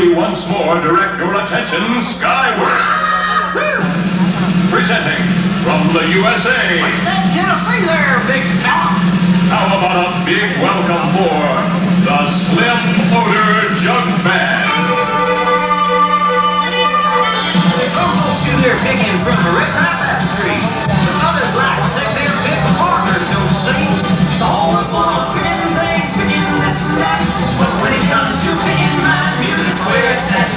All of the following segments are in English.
we once more direct your attention skyward. Presenting from the USA. What's that Tennessee there, big fella? How about a big welcome for the Slim Odor Jug Band? Some folks do their picking from the rip right back street. Some others like to take their pick of partners to see. All the fun picking things, picking this and that. But when it comes to picking my music's where it's at.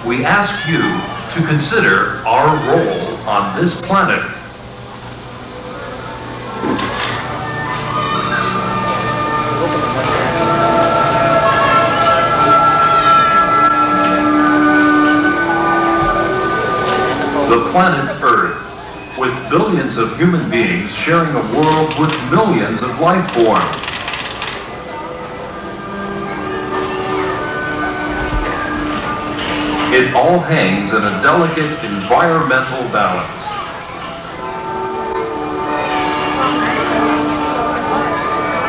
We ask you to consider our role on this planet. The planet Earth, with billions of human beings sharing a world with millions of life forms. It all hangs in a delicate environmental balance.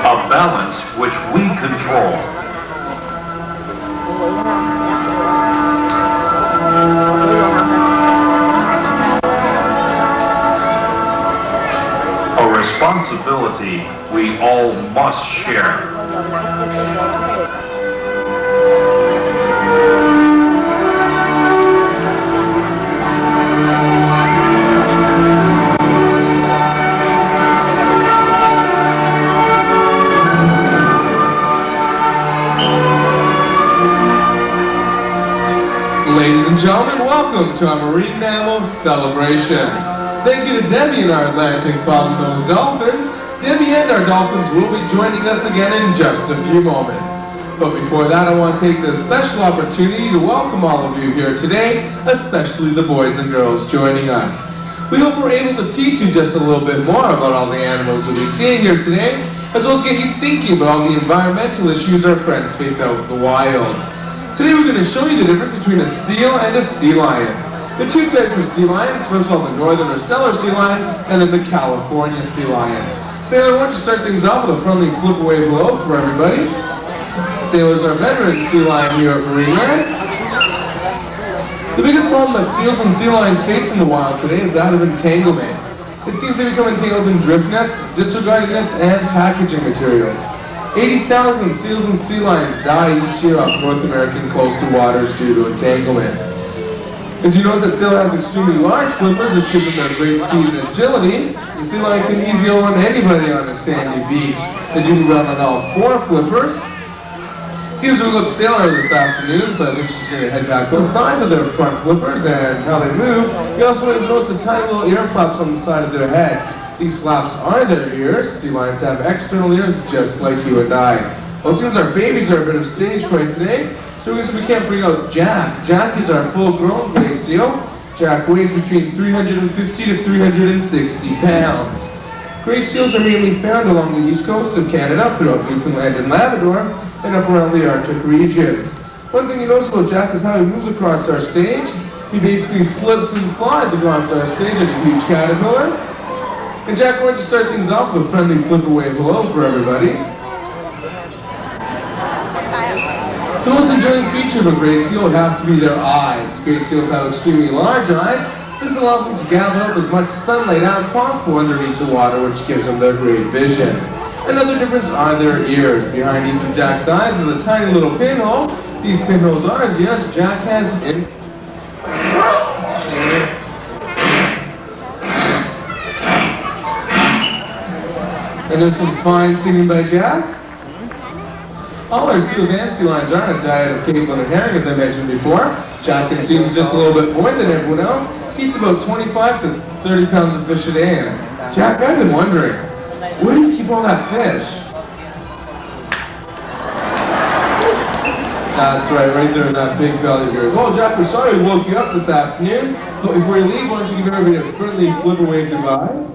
A balance which we control. A responsibility we all must share. and gentlemen, welcome to our Marine Mammal Celebration. Thank you to Debbie and our Atlantic bottlenose dolphins. Debbie and our dolphins will be joining us again in just a few moments. But before that, I want to take this special opportunity to welcome all of you here today, especially the boys and girls joining us. We hope we're able to teach you just a little bit more about all the animals we'll be seeing here today, as well as get you thinking about all the environmental issues our friends face out in the wild. Today we're going to show you the difference between a seal and a sea lion. The two types of sea lions, first of all the northern or stellar sea lion, and then the California sea lion. Sailor, why don't you start things off with a friendly flip away hello for everybody. Sailors are veteran sea lion here at Marineland. The biggest problem that seals and sea lions face in the wild today is that of entanglement. It seems they become entangled in drift nets, disregarded nets, and packaging materials. 80,000 seals and sea lions die each year off North American coastal waters due to entanglement. As you notice that sailor has extremely large flippers, this gives them their great speed and agility. The sea lion can easily outrun anybody on a sandy beach. They do run on all four flippers. Seems we look sailor this afternoon, so I think she's going to head back. The size of their front flippers and how they move, you also notice the tiny little ear flaps on the side of their head. These flaps are their ears. Sea lions have external ears just like you and I. Well, it seems our babies are a bit of stage fright today, so we can't bring out Jack. Jack is our full-grown gray seal. Jack weighs between 350 to 360 pounds. Gray seals are mainly found along the east coast of Canada, throughout Newfoundland and Labrador, and up around the Arctic regions. One thing you notice about Jack is how he moves across our stage. He basically slips and slides across our stage like a huge caterpillar. And Jack, why don't you start things off with a friendly flip away hello for everybody. The most enduring feature of a gray seal would have to be their eyes. Gray seals have extremely large eyes. This allows them to gather up as much sunlight as possible underneath the water, which gives them their great vision. Another difference are their ears. Behind each of Jack's eyes is a tiny little pinhole. These pinholes are, as yes, Jack has in... And there's some fine singing by Jack. All our seals and sea lions are on a diet of cable and herring, as I mentioned before. Jack consumes just a little bit more than everyone else. He eats about 25 to 30 pounds of fish a day. And Jack, I've been wondering, where do you keep all that fish? That's right there in that big belly of yours. Well, Jack, we're sorry we woke you up this afternoon, but before you leave, why don't you give everybody a friendly flip away goodbye?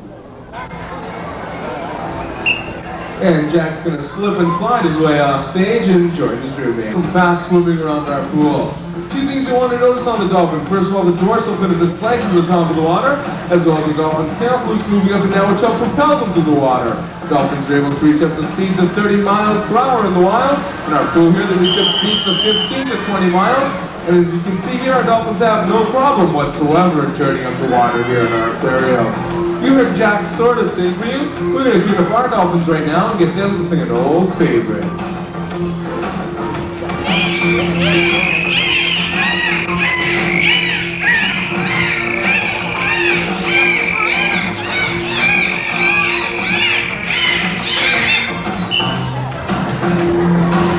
And Jack's going to slip and slide his way off stage and join his roommate. Some fast swimming around our pool. Two things you want to notice on the dolphin. First of all, the dorsal fin as it slices the top of the water, as well as the dolphin's tail flukes moving up and down, which help propel them through the water. Dolphins are able to reach up to speeds of 30 miles per hour in the wild. In our pool here, they reach up speeds of 15 to 20 miles. And as you can see here, our dolphins have no problem whatsoever in turning up the water here in our aquarium. You heard Jack sort of sing for you. We're going to tune up our dolphins right now and get them to sing an old favorite.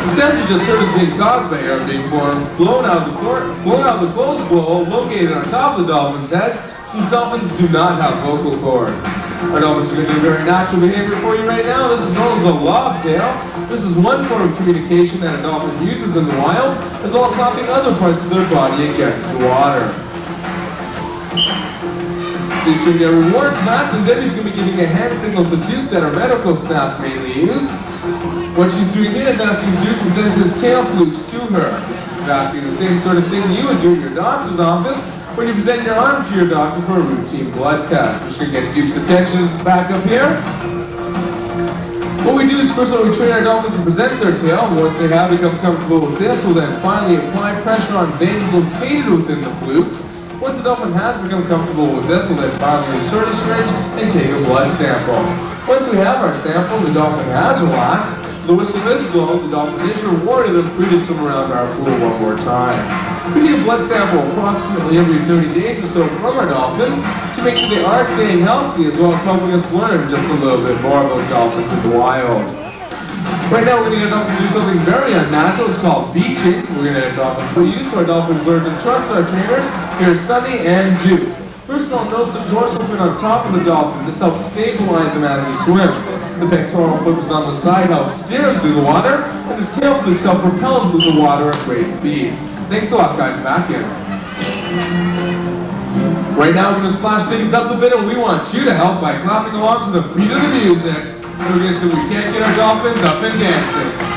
The sound you just heard is being caused by air being blown out of the closed blow located on top of the dolphins' heads, since dolphins do not have vocal cords. Our dolphins are going to do very natural behavior for you right now. This is known as a lobtail. This is one form of communication that a dolphin uses in the wild, as well as slapping other parts of their body against the water. Featuring a reward mat, and Debbie's going to be giving a hand signal to Duke that our medical staff mainly use. What she's doing here is asking Duke to present his tail flukes to her. This is exactly the same sort of thing you would do in your doctor's office when you present your arm to your doctor for a routine blood test. We're just going to get Duke's attention back up here. What we do is first of all we train our dolphins to present their tail. Once they have become comfortable with this, we'll then finally apply pressure on veins located within the flukes. Once the dolphin has become comfortable with this, we'll then finally insert a syringe and take a blood sample. Once we have our sample, the dolphin has relaxed. The whistle is blown, the dolphin is rewarded and free to swim around our pool one more time. We take a blood sample approximately every 30 days or so from our dolphins to make sure they are staying healthy, as well as helping us learn just a little bit more about dolphins in the wild. Right now we're going to get dolphins to do something very unnatural. It's called beaching. We're going to get dolphins to use so our dolphins learn to trust our trainers. Here's Sunny and Jude. First of all, notice the dorsal fin on top of the dolphin. This helps stabilize him as he swims. The pectoral flippers on the side help steer him through the water, and his tail flukes help propel him through the water at great speeds. Thanks a lot, guys. Back in. Right now we're going to splash things up a bit, and we want you to help by clapping along to the beat of the music. So we're going to see if we can't get our dolphins up and dancing.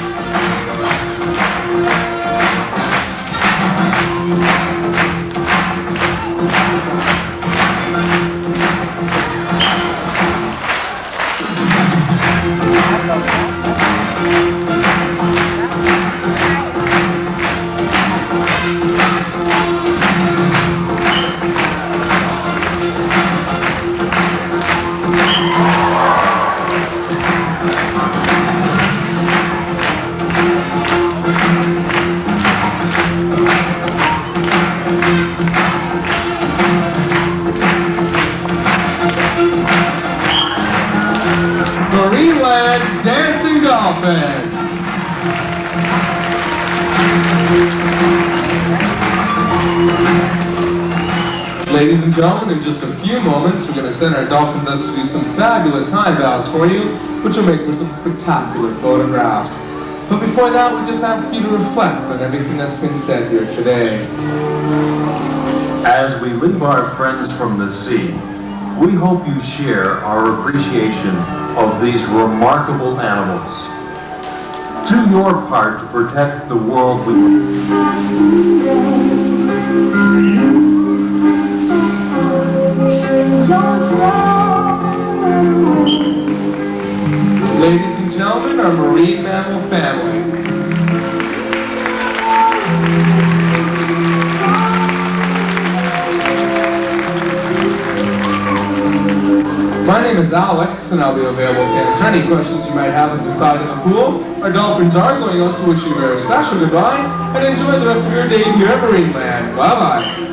Marineland's dancing dolphin. Ladies and gentlemen, in just a few moments, we're going to send our dolphins out to do some fabulous high bows for you, which will make for some spectacular photographs. But before that, we just ask you to reflect on everything that's been said here today. As we leave our friends from the sea, we hope you share our appreciation of these remarkable animals. Do your part to protect the world we Ladies and gentlemen, our marine mammal family. My name is Alex, and I'll be available to answer any questions you might have at the side of the pool. Our dolphins are going out to wish you a very special goodbye, and enjoy the rest of your day here at Marineland. Bye-bye.